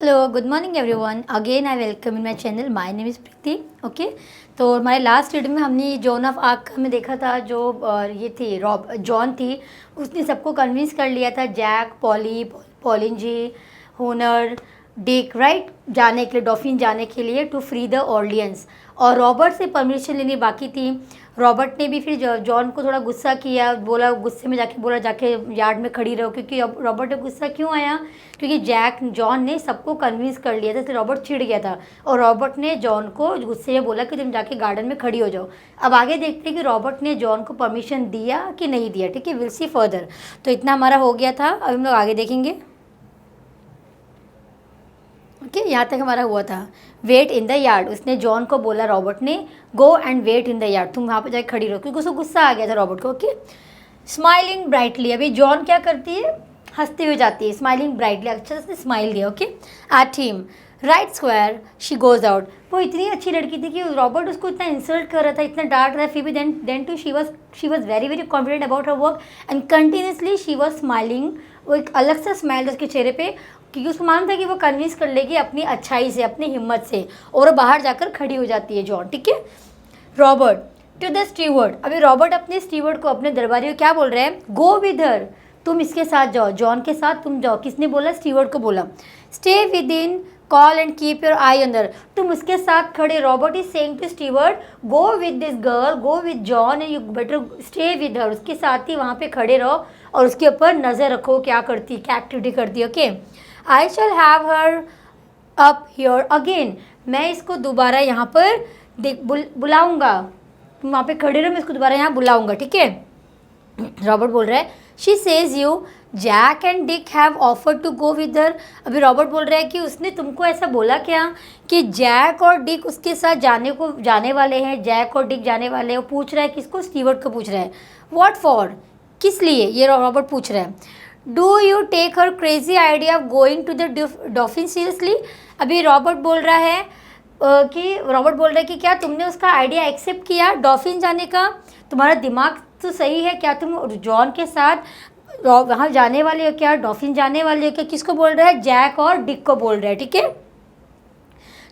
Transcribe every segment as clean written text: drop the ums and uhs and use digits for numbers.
Hello good morning everyone, again I welcome in my channel. My name is Preeti. Okay, तो हमारे last video में हमने John of arc में देखा था। जो ये थी जॉन थी, उसने सबको कन्विंस कर लिया था, जैक, पॉलिन जी, होनर, डिक, राइट, जाने के लिए, डॉफिन जाने के लिए, टू फ्री द ऑर्लियंस। और रॉबर्ट से परमिशन लेनी बाकी थी। रॉबर्ट ने भी फिर जॉन को थोड़ा गुस्सा किया, बोला, गुस्से में जाके यार्ड में खड़ी रहो। क्योंकि अब रॉबर्ट को गुस्सा क्यों आया? क्योंकि जॉन ने सबको कन्विंस कर लिया था, इसलिए रॉबर्ट चिढ़ गया था। और रॉबर्ट ने जॉन को गुस्से में बोला कि तुम जाके गार्डन में खड़ी हो जाओ। अब आगे देखते हैं कि रॉबर्ट ने जॉन को परमिशन दिया कि नहीं दिया। ठीक है, विल सी फर्दर। तो इतना हमारा हो गया था, अब हम लोग आगे देखेंगे। ओके, यहाँ तक हमारा हुआ था। वेट इन द यार्ड, उसने जॉन को बोला, रॉबर्ट ने, go and wait in the yard, तुम वहाँ पर जाकर खड़ी रहो, क्योंकि उसको गुस्सा आ गया था रॉबर्ट को। ओके, स्माइलिंग ब्राइटली, अभी जॉन क्या करती है? हंसते हुए जाती है, स्माइलिंग ब्राइटली, अच्छा से स्माइल दिया। Okay, at him, right square, she goes out. वो इतनी अच्छी लड़की थी कि रॉबर्ट उसको इतना इंसल्ट कर रहा था, इतना डांट रहा था, फिर भी then too she was very very confident about her work and continuously she was smiling. वो एक अलग सा स्माइल था उसके चेहरे पे, क्योंकि उसको मालूम था कि वो कन्विंस कर लेगी अपनी अच्छाई से, अपनी हिम्मत से, और वो बाहर जाकर खड़ी हो जाती है जॉन। ठीक है, रॉबर्ट टू द स्टीवर्ड, अभी रॉबर्ट अपने स्टीवर्ड को, अपने दरबारी को क्या बोल रहे हैं? गो विद हर, तुम इसके साथ जाओ, जॉन के साथ तुम जाओ। किसने बोला? स्टीवर्ड को बोला। Stay with in, call and keep your eye अंदर, तुम उसके साथ खड़े। Robert is saying to steward, go with this girl, go with John and you better stay with her, उसके साथ ही वहाँ पे खड़े रहो और उसके ऊपर नज़र रखो, क्या करती, क्या एक्टिविटी करती है। Okay, I shall have her up here again, मैं इसको दोबारा यहाँ पर बुलाऊंगा, तुम वहाँ पे खड़े रहो, मैं इसको दोबारा यहाँ बुलाऊंगा। ठीक है, रॉबर्ट बोल रहा है, she says you Jack and Dick have offer to go with her. अभी रॉबर्ट बोल रहा है कि उसने तुमको ऐसा बोला क्या कि जैक और डिक उसके साथ जाने वाले हैं, जैक और डिक जाने वाले हैं। वो पूछ रहा है किसको? स्टीवर्ट को पूछ रहा है। व्हाट फॉर, किस लिए, ये रॉबर्ट पूछ रहा है। Do you take her crazy idea of going to the Dauphin seriously. अभी रॉबर्ट बोल रहा है कि क्या तुमने उसका आइडिया एक्सेप्ट किया डॉफिन जाने का? तुम्हारा दिमाग तो सही है क्या? तुम जॉन के साथ वहाँ जाने वाले हो क्या? डॉफिन जाने वाले हो क्या? किसको बोल रहा है? जैक और डिक को बोल रहा है। ठीक है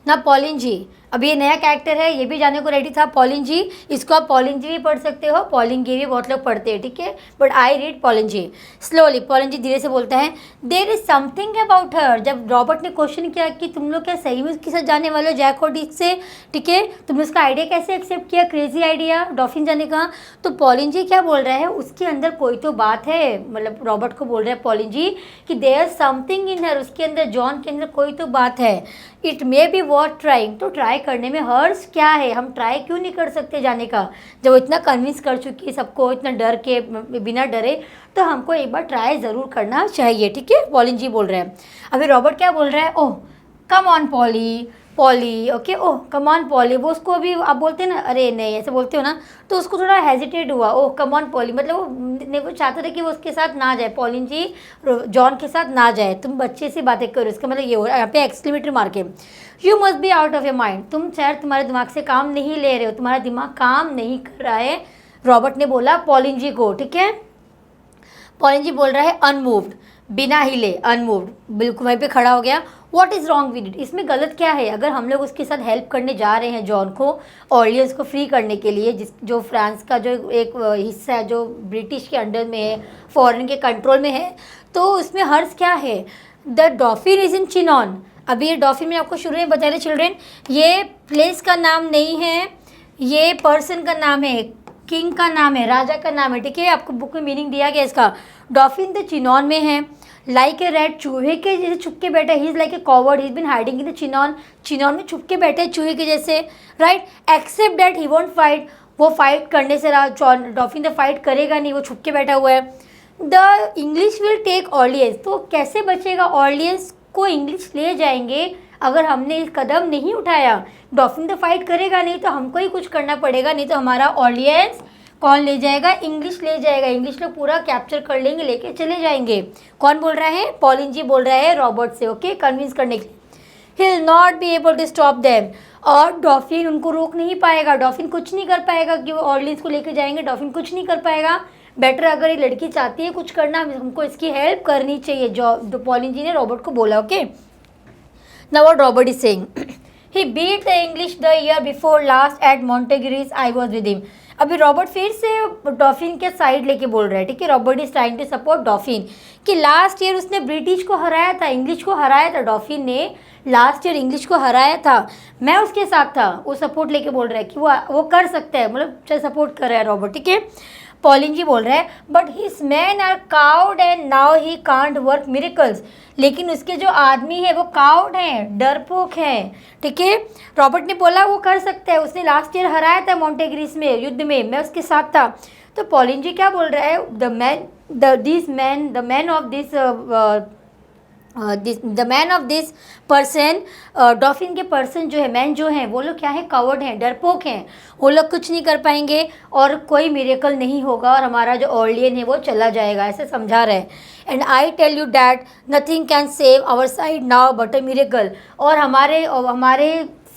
ना, पॉलिन जी, अब ये नया कैरेक्टर है, ये भी जाने को रेडी था, पॉलिन जी। इसको आप पॉलिन जी भी पढ़ सकते हो, पॉलिन जी भी बहुत लोग पढ़ते हैं। ठीक है, but I read Pauline ji slowly. Pauline ji धीरे से बोलता है, there is something about her. जब रॉबर्ट ने क्वेश्चन किया कि तुम लोग क्या सही में उसके साथ जाने वाले हो, जैक और डिक से, ठीक है, तुमने उसका आइडिया कैसे एक्सेप्ट किया, क्रेजी आइडिया डॉफिन जाने का? तो पॉलिन जी क्या बोल रहा है, उसके अंदर कोई तो बात है, मतलब रॉबर्ट को बोल रहा है पॉलिन जी कि देयर समथिंग इन हर, उसके अंदर, जॉन के अंदर कोई तो बात है। It may be worth trying, तो ट्राई करने में हर्ज क्या है, हम ट्राई क्यों नहीं कर सकते जाने का? जब वो इतना कन्विंस कर चुकी है सबको, इतना डर के, बिना डरे, तो हमको एक बार ट्राई ज़रूर करना चाहिए। ठीक है, पॉलिन जी बोल रहे हैं। अभी रॉबर्ट क्या बोल रहा है? Oh come on Polly, okay, oh come on Polly. वो उसको अभी आप बोलते हैं ना, अरे नहीं ऐसे बोलते हो ना, तो उसको थोड़ा हेजिटेट हुआ। ओह कम ऑन पॉली, मतलब वो चाहते थे कि वो उसके साथ ना जाए, पॉलिन जी जॉन के साथ ना जाए। तुम बच्चे से बातें करो, इसका मतलब ये हो रहा है। यहाँ पे एक्सक्लेमेटरी मार्क है। You must be out of your mind, तुम शायद तुम्हारे दिमाग से काम नहीं ले रहे हो, तुम्हारा दिमाग काम नहीं कर रहा है, रॉबर्ट ने बोला पॉलिन जी को। ठीक है, पॉलिन जी बोल रहा है अनमूव्ड, बिना हिले, अनमूव्ड, बिल्कुल वहीं पे खड़ा हो गया। What is wrong with it, इसमें गलत क्या है? अगर हम लोग उसके साथ हेल्प करने जा रहे हैं जॉन को, ऑर्लियंस को फ्री करने के लिए, जो फ्रांस का जो एक हिस्सा है, जो ब्रिटिश के अंडर में है, फॉरेन के कंट्रोल में है, तो उसमें हर्ज क्या है? The डॉफिन is in chinon. अभी ये डॉफिन में आपको शुरू में बता रहे चिल्ड्रेन, ये प्लेस का नाम नहीं है, ये पर्सन का नाम है, किंग का नाम है, राजा का नाम है। ठीक है, आपको बुक में मीनिंग दिया गया इसका। डॉफिन द चिनॉन में है, लाइक ए रैट, चूहे के जैसे छुप के बैठा है, he is like a coward, he is been hiding in the Chinon में छुप के बैठे चूहे के जैसे, right, except that he won't fight, वो फाइट करने से डॉफिन द फाइट करेगा नहीं, वो छुप के बैठा हुआ है। The English will take Orleans, तो कैसे बचेगा? ऑर्लियंस को इंग्लिश ले जाएंगे अगर हमने इस कदम नहीं उठाया। डॉफिन तो फाइट करेगा नहीं, तो हमको ही कुछ करना पड़ेगा, नहीं तो हमारा ऑर्लियंस कौन ले जाएगा? इंग्लिश ले जाएगा, इंग्लिश लोग पूरा कैप्चर कर लेंगे, लेके चले जाएंगे। कौन बोल रहा है? पॉलिन जी बोल रहा है रॉबर्ट से, ओके, कन्विंस करने के लिए। He will not be able to stop them, और डॉफिन उनको रोक नहीं पाएगा, डॉफिन कुछ नहीं कर पाएगा कि वो ऑर्लियंस को लेके जाएंगे, डॉफिन कुछ नहीं कर पाएगा। बेटर, अगर ये लड़की चाहती है कुछ करना, हमको इसकी हेल्प करनी चाहिए, जो पॉलिन जी ने रॉबर्ट को बोला। Okay, Now what Robert is saying, he beat the English the year before last at Montegris, I was with him. अभी रॉबर्ट फिर से डॉफिन के साइड लेके बोल रहा है, ठीक है. Robert is trying to support Dauphin कि लास्ट ईयर उसने ब्रिटिश को हराया था, इंग्लिश को हराया था. डॉफिन ने लास्ट ईयर इंग्लिश को हराया था, मैं उसके साथ था. वो सपोर्ट लेके बोल रहा है कि वो कर सकता है, मतलब सपोर्ट कर रहा है रॉबर्ट, ठीक है. पॉलिन जी बोल रहा है but his man are cowed and now he can't work miracles. लेकिन उसके जो आदमी है वो काउड हैं, डरपोक हैं, ठीक है. रॉबर्ट ने बोला वो कर सकता है, उसने लास्ट ईयर हराया था मोंटेग्रीस में युद्ध में, मैं उसके साथ था. तो पॉलिन जी क्या बोल रहा है, the man of this person, डॉफिन के पर्सन जो है, मैन जो हैं वो लोग क्या है, कवर्ड हैं, डरपोक हैं. वो लोग कुछ नहीं कर पाएंगे और कोई मिरेकल नहीं होगा और हमारा जो ऑर्लियन है वो चला जाएगा, ऐसे समझा रहे हैं. And I tell you that nothing can save our side now but a miracle. और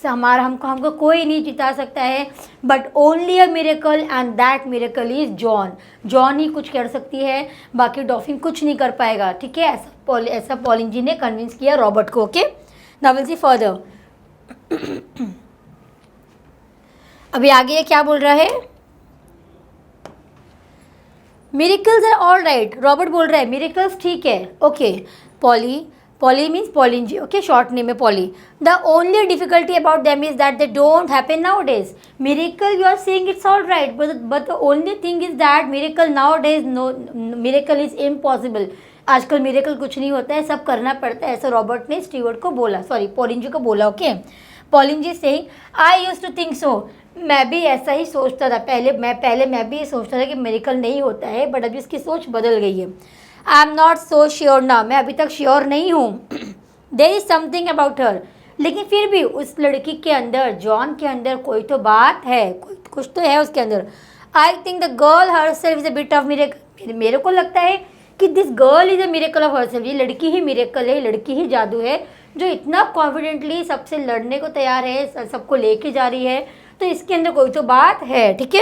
हमको कोई नहीं जिता सकता है but only a miracle and that miracle is John. John ही कुछ कर सकती है, बाकी डॉफिन कुछ नहीं कर पाएगा, ठीक है. ऐसा पॉलिन जी ने कन्विंस किया रॉबर्ट को. Okay, now will see further. अभी आगे ये क्या बोल रहा है, miracles are all right. Robert बोल रहा है मिरेकल्स ठीक है. Okay, Polly means pollen ji, okay, short name है Polly. The only difficulty about them is that they don't happen nowadays. Miracle you are saying it's all right but the only thing is that miracle nowadays, no miracle is impossible. आजकल miracle कुछ नहीं होता है, सब करना पड़ता है, ऐसा रॉबर्ट ने स्टीवर्ट को बोला, सॉरी पॉलिन जी को बोला. Okay, pollen ji saying I used to think so. मैं भी ऐसा ही सोचता था पहले मैं भी ये सोचता था कि मिरेकल नहीं होता है, बट अभी इसकी सोच बदल गई है. I am not so sure ना, मैं अभी तक श्योर नहीं हूँ. There is something about her. लेकिन फिर भी उस लड़की के अंदर, जॉन के अंदर कोई तो बात है, कुछ तो है उसके अंदर. I think the girl her self is a bit of miracle. मेरे को लगता है कि this girl is a miracle of her self. ये लड़की ही मिरेकल है, लड़की ही जादू है जो इतना कॉन्फिडेंटली सबसे लड़ने को तैयार है, सबको लेके जा रही है. तो इसके अंदर कोई तो बात है, ठीक है.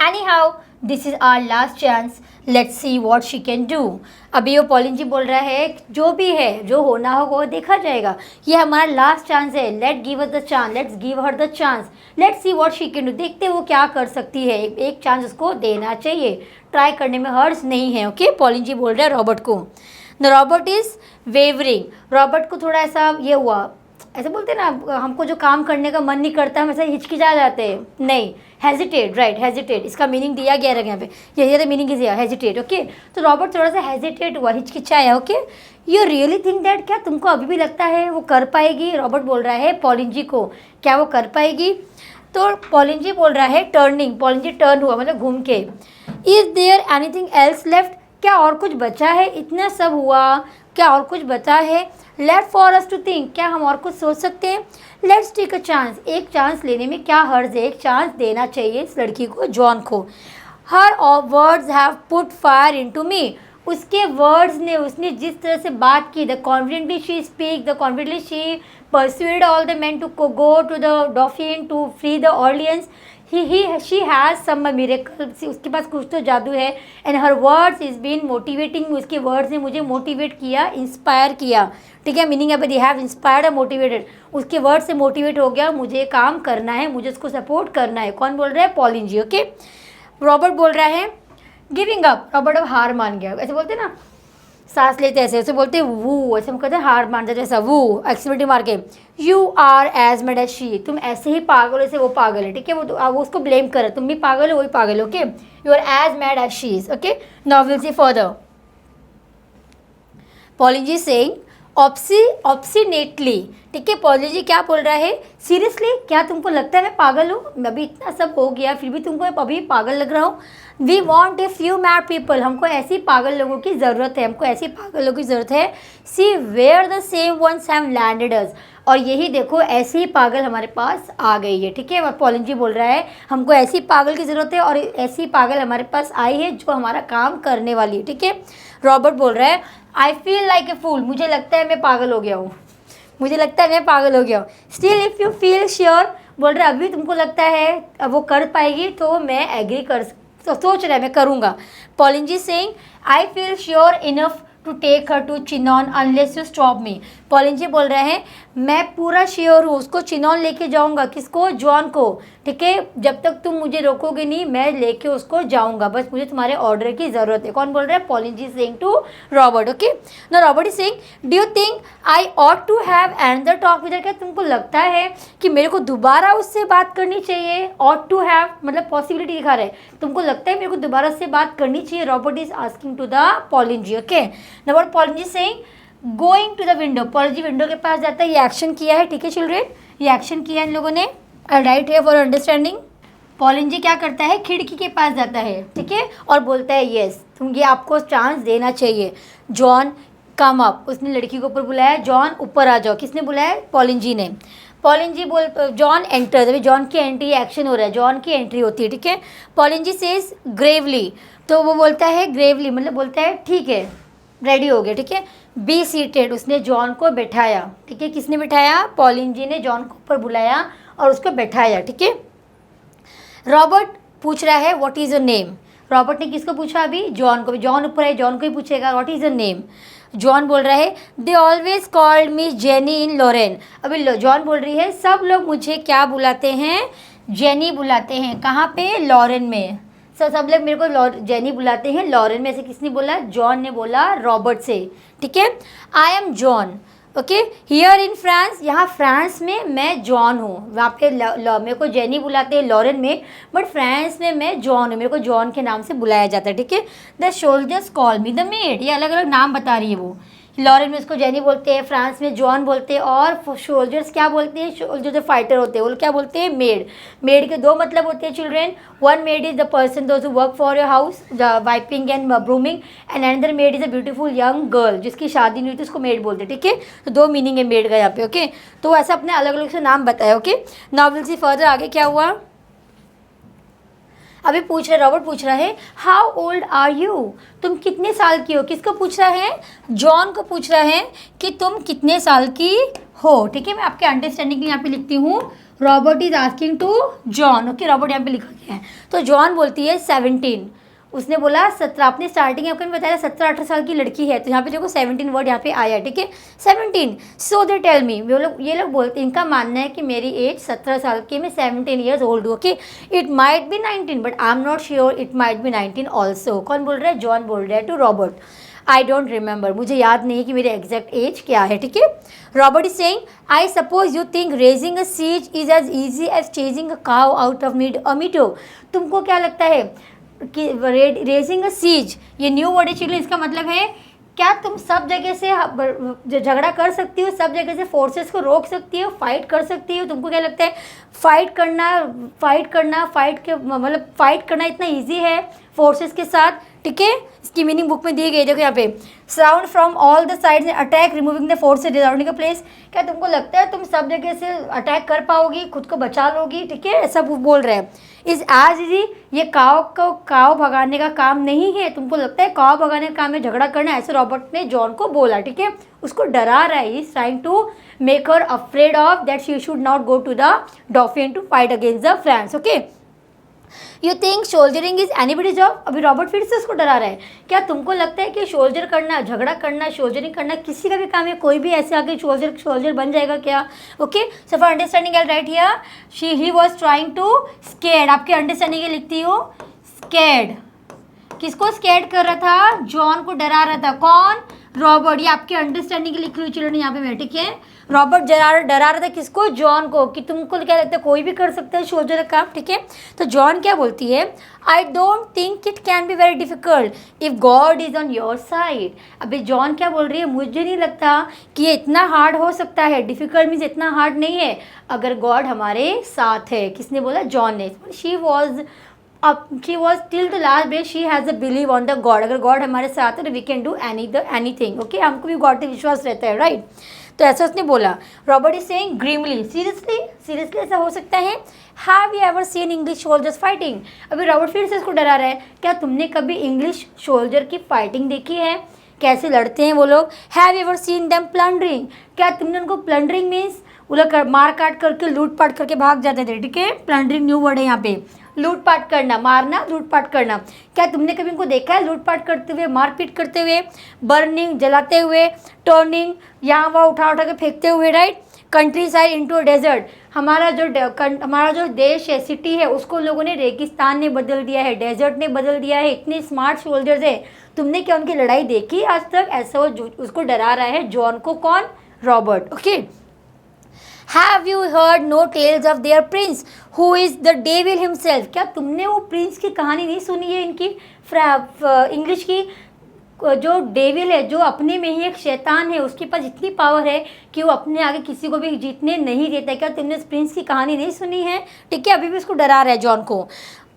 Anyhow this is our last chance, let's see what she can do. अभी वो पॉलिन जी बोल रहा है जो भी है, जो होना होगा वो देखा जाएगा, ये हमारा लास्ट चांस है. Let's give her the chance, let's see what she can do. देखते वो क्या कर सकती है, एक चांस उसको देना चाहिए, ट्राई करने में हर्ज नहीं है. ओके, पॉलिन जी बोल रहे हैं रॉबर्ट को. The Robert is wavering. Robert को थोड़ा ऐसा ये हुआ, ऐसे बोलते हैं ना, हमको जो काम करने का मन नहीं करता हम ऐसे हिचकिचा जाते हैं, नहीं, हेजिटेट, राइट, हेजिटेट, इसका मीनिंग दिया गया है यहाँ पे, ये मीनिंग इज हेजिटेट. ओके, तो रॉबर्ट थोड़ा सा हेजिटेट हुआ, हिचकिचाया. Okay, you really think that, क्या तुमको अभी भी लगता है वो कर पाएगी. रॉबर्ट बोल रहा है पॉलिन जी को, क्या वो कर पाएगी. तो पॉलिन जी बोल रहा है टर्निंग, पॉलिन जी टर्न हुआ मतलब घूम के. Is there anything else left, क्या और कुछ बचा है, इतना सब हुआ, क्या और कुछ बचा है. Let for us to think, क्या हम और कुछ सोच सकते हैं. लेट्स टेक अ चांस, एक चांस लेने में क्या हर्ज है, एक चांस देना चाहिए इस लड़की को, जॉन को. Her words have put fire into me. उसके वर्ड्स ने, उसने जिस तरह से बात की, the confidently she speak, the confidently she persuade all the men to go to the Dauphin to free the Orleans. She has some miracle, उसके पास कुछ तो जादू है. And her words is been motivating, उसके वर्ड्स ने मुझे motivate किया, inspire किया, ठीक है. मीनिंग है दे हैव इंस्पायर्ड और मोटिवेटेड. उसके वर्ड से मोटिवेट हो गया, मुझे काम करना है, मुझे उसको सपोर्ट करना है. कौन बोल रहा है, पॉलिन जी. ओके, रॉबर्ट बोल रहा है गिविंग अप. रॉबर्ट अब हार मान गया, ऐसे बोलते ना, सांस लेते ऐसे बोलते वू, ऐसे हम कहते हैं हार मान जाते, ऐसा वू एक्सप्लेटिव मार के. You are as mad as she, तुम ऐसे ही पागल हो जैसे वो पागल है, ठीक है. वो उसको ब्लेम करे, तुम भी पागल हो, वही पागल है. Okay, you are as mad as she is. Okay, now will see further. Pauline ji saying obstinately, ठीक है. पॉलिन जी क्या बोल रहा है, सीरियसली, क्या तुमको लगता है मैं पागल हूँ, अभी इतना सब हो गया फिर भी तुमको अभी पागल लग रहा हूँ. We want a few mad people, हमको ऐसी पागल लोगों की ज़रूरत है, हमको ऐसी पागल लोगों की ज़रूरत है. See where the same ones have landed us, और यही देखो ऐसी ही पागल हमारे पास आ गई है, ठीक है. और पॉलिन जी बोल रहा है हमको ऐसी पागल की ज़रूरत है और ऐसी पागल हमारे पास आई है जो हमारा काम करने वाली है, ठीक है. रॉबर्ट बोल रहा है आई फील लाइक ए फूल, मुझे लगता है मैं पागल हो गया हूँ, मुझे लगता है मैं पागल हो गया हूँ. Still if you feel sure, बोल रहा है अभी तुमको लगता है वो कर पाएगी तो मैं एग्री कर, तो सोच रहा है मैं करूँगा. Pauline ji saying I feel sure enough to take her to Chinon unless you stop me. Pauline ji बोल रहे हैं मैं पूरा श्योर हूँ, उसको चिनौन लेके जाऊंगा। किसको? जॉन को। ठीक है, जब तक तुम मुझे रोकोगे नहीं मैं लेके उसको जाऊंगा, बस मुझे तुम्हारे ऑर्डर की ज़रूरत है। कौन बोल रहा है? Pauline ji saying to Robert. Okay, ना Robert is saying do you think I ought to have another talk with her? क्या तुमको लगता है कि मेरे को दोबारा उससे बात करनी चाहिए? ऑट टू हैव मतलब पॉसिबिलिटी दिखा रहा है, तुमको लगता है मेरे को दोबारा से बात करनी चाहिए? Robert is asking to the Pauline ji. Okay, number Pauline ji saying going to the window. Pauline ji window के पास जाता है, ये एक्शन किया है। ठीक है चिल्ड्रेन, ये एक्शन किया इन लोगों ने। राइट है फॉर अंडरस्टैंडिंग। पॉलिन जी क्या करता है? खिड़की के पास जाता है, ठीक है, और बोलता है यस तुम ये आपको चांस देना चाहिए। जॉन कम अप, उसने लड़की को ऊपर बुलाया, जॉन ऊपर आ जाओ। किसने बुलाया? पॉलिन जी ने। पॉलिन जी बोल जॉन एंटर, अभी जॉन की एंट्री एक्शन हो रहा है, जॉन की एंट्री होती है। ठीक है, पॉलिन जी सेज ग्रेवली, तो वो बोलता है ग्रेवली मतलब बोलता है ठीक है रेडी हो गया। ठीक है, बी सीटेड, उसने जॉन को बैठाया। ठीक है, किसने बैठाया? पॉलिन जी ने जॉन को ऊपर बुलाया और उसको बैठाया। ठीक है, रॉबर्ट पूछ रहा है what is your name. Robert ने किसको पूछा? अभी जॉन को। जॉन ऊपर है, जॉन को ही पूछेगा what is your name. John बोल रहा है they always called me Jenny in Lorraine. अभी जॉन बोल रही है सब लोग मुझे क्या बुलाते हैं? जेनी बुलाते हैं। कहाँ पे? लॉरेन में। सब लोग मेरे को जेनी बुलाते हैं लॉरेन में। से किसने बोला? जॉन ने बोला रॉबर्ट से। ठीक है, I M John. Okay, here in France, यहाँ फ्रांस में मैं जॉन हूँ। वहाँ पे मेरे को जेनी बुलाते हैं लॉरेन में, बट फ्रांस में मैं जॉन हूँ, मेरे को जॉन के नाम से बुलाया जाता है। ठीक है, the soldiers call me the made, ये अलग अलग नाम बता रही है वो। लॉरेन में उसको जेनी बोलते हैं, फ्रांस में जॉन बोलते हैं, और सोल्जर्स क्या बोलते हैं? सोल्जर जो फाइटर होते हैं वो क्या बोलते हैं? मेड। मेड के दो मतलब होते हैं children, one made is the person those who work for your house wiping and brooming, and another made is a beautiful young girl जिसकी शादी नहीं हुई तो उसको मेड बोलते हैं। ठीक है, तो दो मीनिंग है मेड का यहाँ पे। ओके, तो ऐसा अपने अलग अलग से नाम बताया। Okay, now will see further आगे क्या हुआ। अभी पूछ रहे, रॉबर्ट पूछ रहा है हाउ ओल्ड आर यू, तुम कितने साल की हो? किसको पूछ रहा है? जॉन को पूछ रहा है कि तुम कितने साल की हो। ठीक है, मैं आपके अंडरस्टैंडिंग के लिए यहाँ पे लिखती हूँ Robert is asking to John. Okay, Robert यहाँ पे लिखा गया है, तो जॉन बोलती है 17। उसने बोला 17, आपने स्टार्टिंग में आपको बताया 17-18 साल की लड़की है, तो यहाँ पे देखो 17 वर्ड यहाँ पे आया। ठीक है, 17। सो दे टेल मी, ये लोग बोलते हैं, इनका मानना है कि मेरी एज 17 साल की, मैं 17 ईयर्स ओल्ड हूँ। Okay, it might be 19 but I am not sure, it might be 19 also. कौन बोल रहा है? जॉन बोल रहा है to Robert. I don't remember, मुझे याद नहीं है कि मेरी एग्जैक्ट एज क्या है। ठीक है, Robert is saying I suppose you think raising a siege is as easy as chasing a cow out of meadow. तुमको क्या लगता है कि रेजिंग अ सीज, ये न्यू वर्ड है चिल्ड्रन, इसका मतलब है क्या तुम सब जगह से झगड़ा कर सकती हो, सब जगह से फोर्सेस को रोक सकती हो, फाइट कर सकती हो? तुमको क्या लगता है फाइट करना इतना इजी है फोर्सेस के साथ? ठीक है, इसकी मीनिंग बुक में दी गई, देखो यहाँ पे surround from all the sides attack removing the forces surrounding the place. क्या तुमको लगता है तुम सब जगह से अटैक कर पाओगी, खुद को बचा लोगी? ठीक है, ऐसा बोल रहे हैं। इज एज इजी, ये काव भगाने का काम नहीं है। तुमको लगता है काव भगाने का काम है झगड़ा करना? ऐसे रॉबर्ट ने जॉन को बोला। ठीक है, उसको डरा रहा है, is trying to make her afraid of that she should not go to the Dauphin to fight against the France. Okay, you think soldiering is anybody job. अभी रॉबर्ट फिर से उसको डरा रहा है, क्या तुमको लगता है कि सोल्जर करना, झगड़ा करना, सोल्जरिंग करना किसी का भी काम है? कोई भी ऐसे आके सोल्जर बन जाएगा क्या? Okay, so for understanding I write here he was trying to scared. आपके अंडरस्टैंडिंग के लिखती हो स्केर्ड। किसको स्केर्ड कर रहा था? जॉन को डरा रहा था। कौन? रॉबर्ट। ये आपके अंडरस्टैंडिंग के लिखी हुई चिल्ड्रन यहाँ पे मैं। ठीक है, रॉबर्ट डरा रहा था किसको? जॉन को, कि तुमको क्या लगता है कोई भी कर सकता है सोल्जर का काम? ठीक है, तो जॉन क्या बोलती है? I don't think it can be very difficult if God is on your side. अभी जॉन क्या बोल रही है? मुझे नहीं लगता कि ये इतना हार्ड हो सकता है। डिफिकल्ट मीन्स इतना हार्ड नहीं है अगर गॉड हमारे साथ है। किसने बोला? जॉन ने। She was till the last breath she has a believe on the God. अगर गॉड हमारे साथ है तो we can do anything. Okay, हमको भी गॉड पे विश्वास रहता है, राइट? तो ऐसा उसने बोला। रॉबर्ट इज सेइंग ग्रीमली, सीरियसली ऐसा हो सकता है? Have you ever seen English soldiers fighting. अभी रॉबर्ट फिर से इसको डरा रहा है, क्या तुमने कभी इंग्लिश सोल्जर की फाइटिंग देखी है? कैसे लड़ते हैं वो लोग? Have you ever seen them plundering, क्या तुमने उनको प्लंडरिंग मीन्स वो लोग मार काट करके लूटपाट करके भाग जाते थे, ठीक है। प्लंडरिंग न्यू वर्ड है यहाँ पे, लूटपाट करना, मारना, लूटपाट करना। क्या तुमने कभी उनको देखा है लूटपाट करते हुए, मारपीट करते हुए, बर्निंग जलाते हुए, टर्निंग यहाँ वहाँ उठा उठा के फेंकते हुए, right. Countryside into desert, हमारा जो देश है, सिटी है, उसको लोगों ने रेगिस्तान ने बदल दिया है, डेजर्ट ने बदल दिया है। इतने स्मार्ट सोल्जर्स है, तुमने क्या उनकी लड़ाई देखी आज तक? ऐसा वो उसको डरा रहा है जॉन को, कौन? Robert, okay. Have you heard no tales of their prince who is the devil himself, क्या तुमने वो प्रिंस की कहानी नहीं सुनी है इनकी? इंग्लिश की जो डेविल है, जो अपने में ही एक शैतान है, उसके पास इतनी पावर है कि वो अपने आगे किसी को भी जीतने नहीं देता। क्या तुमने इस प्रिंस की कहानी नहीं सुनी है? ठीक है, अभी भी उसको डरा रहा है जॉन को।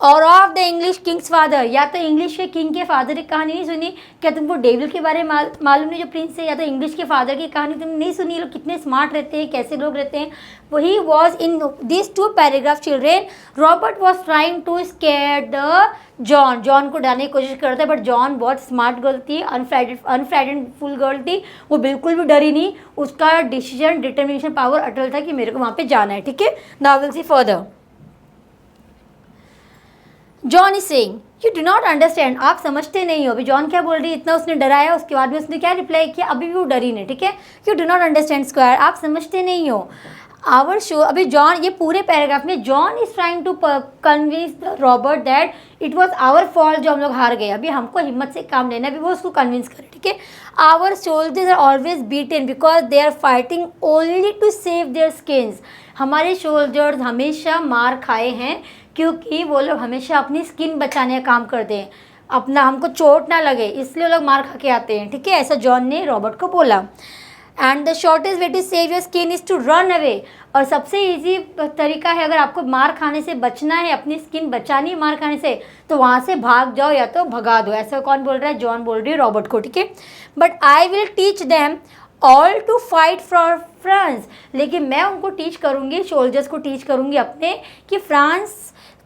और of the English Kings father, या तो इंग्लिश के किंग के फादर की कहानी नहीं सुनी? क्या तुमको डेविल के बारे में मालूम नहीं जो प्रिंस है? या तो इंग्लिश के फादर की कहानी तुमने नहीं सुनी? ये लोग कितने स्मार्ट रहते हैं, कैसे लोग रहते हैं। वही was in this 2 paragraph children, Robert was trying to scare the John को डराने की कोशिश करता है, बट जॉन बहुत स्मार्ट गर्ल थी, अनफ्राइडेडफुल गर्ल थी, वो बिल्कुल भी डरी नहीं। उसका डिसीजन, डिटर्मिनेशन पावर अटल था कि मेरे को वहाँ पे जाना है, ठीक है। Now will see further. John is saying you do not understand, आप समझते नहीं हो। अभी जॉन क्या बोल रही है, इतना उसने डराया, उसके बाद भी उसने क्या रिप्लाई किया, अभी भी वो डरी नहीं, ठीक है। You do not understand square, आप समझते नहीं हो। आवर शो, अभी जॉन, ये पूरे पैराग्राफ में John is trying to convince Robert that it was our fault, जो हम लोग हार गए, अभी हमको हिम्मत से काम लेना है, अभी वो उसको कन्विंस करे, ठीक है। Our soldiers are always beaten because they are fighting only to save their skins, हमारे सोल्जर्स हमेशा मार खाए हैं क्योंकि वो लोग हमेशा अपनी स्किन बचाने का काम करते हैं, अपना हमको चोट ना लगे, इसलिए वो लोग मार खा के आते हैं, ठीक है। ऐसा जॉन ने रॉबर्ट को बोला। And the shortest way to save your skin is to run away, और सबसे इजी तरीका है अगर आपको मार खाने से बचना है, अपनी स्किन बचानी है मार खाने से, तो वहाँ से भाग जाओ या तो भगा दो। ऐसा कौन बोल रहा है? जॉन बोल रही है रॉबर्ट को, ठीक है। But I will teach them all to fight for France, लेकिन मैं उनको टीच करूँगी, सोल्जर्स को टीच करूँगी अपने, कि फ्रांस,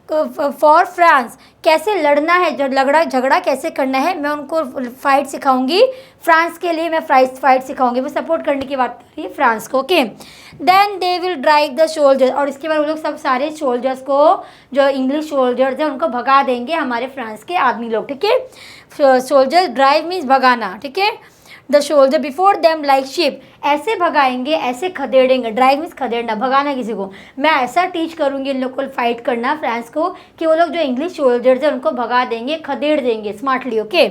फॉर फ्रांस कैसे लड़ना है, झगड़ा कैसे करना है, मैं उनको फाइट सिखाऊंगी, फ्रांस के लिए मैं फाइट सिखाऊंगी। वो सपोर्ट करने की बात कर रही है फ्रांस को, okay. Then they will drive the soldiers, और इसके बाद वो लोग सब सारे सोल्जर्स को, जो इंग्लिश सोल्जर्स हैं, उनको भगा देंगे हमारे फ्रांस के आदमी लोग, ठीक है। सोल्जर्स ड्राइव मीन्स भगाना, ठीक है। The soldier before them like ship, ऐसे भगाएंगे, ऐसे खदेड़ेंगे, ड्राइव मीन्स खदेड़ना, भगाना किसी को। मैं ऐसा टीच करूँगी इन लोग को फाइट करना, फ्रांस को, कि वो लोग जो इंग्लिश सोल्जर्स हैं उनको भगा देंगे, खदेड़ देंगे smartly, okay.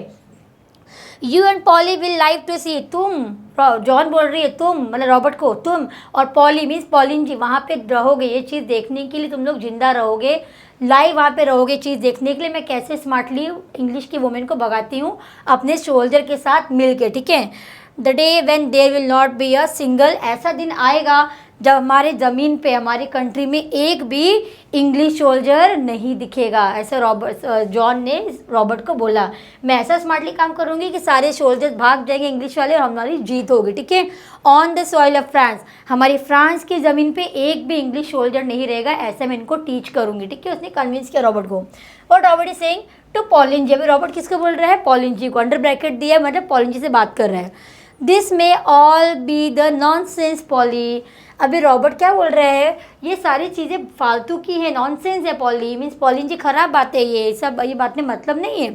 You and Polly will live to see, तुम, जॉन बोल रही है तुम, मतलब रॉबर्ट को, तुम और पॉली मीन्स पॉलिन जी वहाँ पे रहोगे, ये चीज़ देखने के लिए तुम लोग जिंदा रहोगे, लाइव वहाँ पे रहोगे चीज़ देखने के लिए मैं कैसे स्मार्टली इंग्लिश की वुमेन को भगाती हूँ अपने सोल्जर के साथ मिल के, ठीक है। The day when there will not be a single, ऐसा दिन आएगा जब हमारे ज़मीन पे, हमारी कंट्री में एक भी इंग्लिश सोल्जर नहीं दिखेगा, ऐसा जॉन ने रॉबर्ट को बोला। मैं ऐसा स्मार्टली काम करूँगी कि सारे सोल्जर्स भाग जाएंगे इंग्लिश वाले और हमारी जीत होगी, ठीक है। On the soil of France, हमारी फ्रांस की ज़मीन पे एक भी इंग्लिश सोल्जर नहीं रहेगा, ऐसा मैं इनको टीच करूँगी, ठीक है। उसने कन्विंस किया रॉबर्ट को। और Robert is saying to Pauline ji, अभी रॉबर्ट किसको बोल रहा है? पॉलिन जी को, अंडर ब्रैकेट दिया, मतलब पॉलिन जी से बात कर रहा है। This may all be the nonsense poly, अभी रॉबर्ट क्या बोल रहे हैं? ये सारी चीज़ें फालतू की हैं, नॉनसेंस है पॉली, मीन्स पॉलिन जी खराब बात है, ये सब, ये बात में मतलब नहीं है।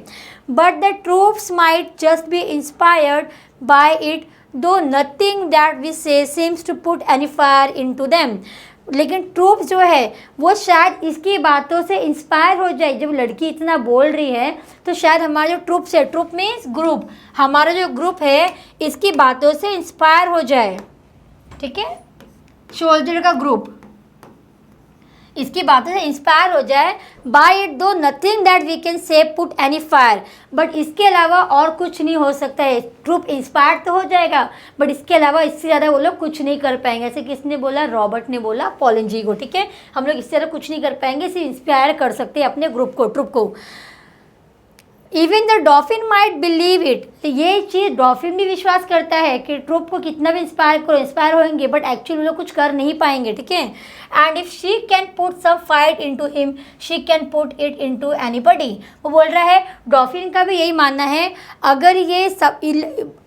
But the troops might just be inspired by it, though nothing that we say seems to put any fire into them, लेकिन ट्रूप जो है वो शायद इसकी बातों से इंस्पायर हो जाए। जब लड़की इतना बोल रही है तो शायद हमारा जो ट्रूप्स है, ट्रूप मीन्स ग्रुप, हमारा जो ग्रुप है इसकी बातों से इंस्पायर हो जाए, ठीक है। सोल्जर का ग्रुप इसकी बातों से इंस्पायर हो जाए। By it though nothing that we can say put any fire, but इसके अलावा और कुछ नहीं हो सकता है। ट्रूप इंस्पायर तो हो जाएगा बट इसके अलावा इससे ज़्यादा वो लोग कुछ नहीं कर पाएंगे। ऐसे किसने बोला? रॉबर्ट ने बोला पॉलिन जी को, ठीक है। हम लोग इससे ज़्यादा कुछ नहीं कर पाएंगे, सिर्फ इंस्पायर कर सकते हैं अपने ग्रुप को, ट्रूप को। Even the डॉफिन might believe it, ये चीज़ डॉफिन भी विश्वास करता है कि ट्रूप को कितना भी इंस्पायर करो, इंस्पायर होंगे बट एक्चुअली वो लोग कुछ कर नहीं पाएंगे, ठीक है। And if she can put some fight into him she can put it into anybody, वो बोल रहा है डॉफिन का भी यही मानना है, अगर ये सब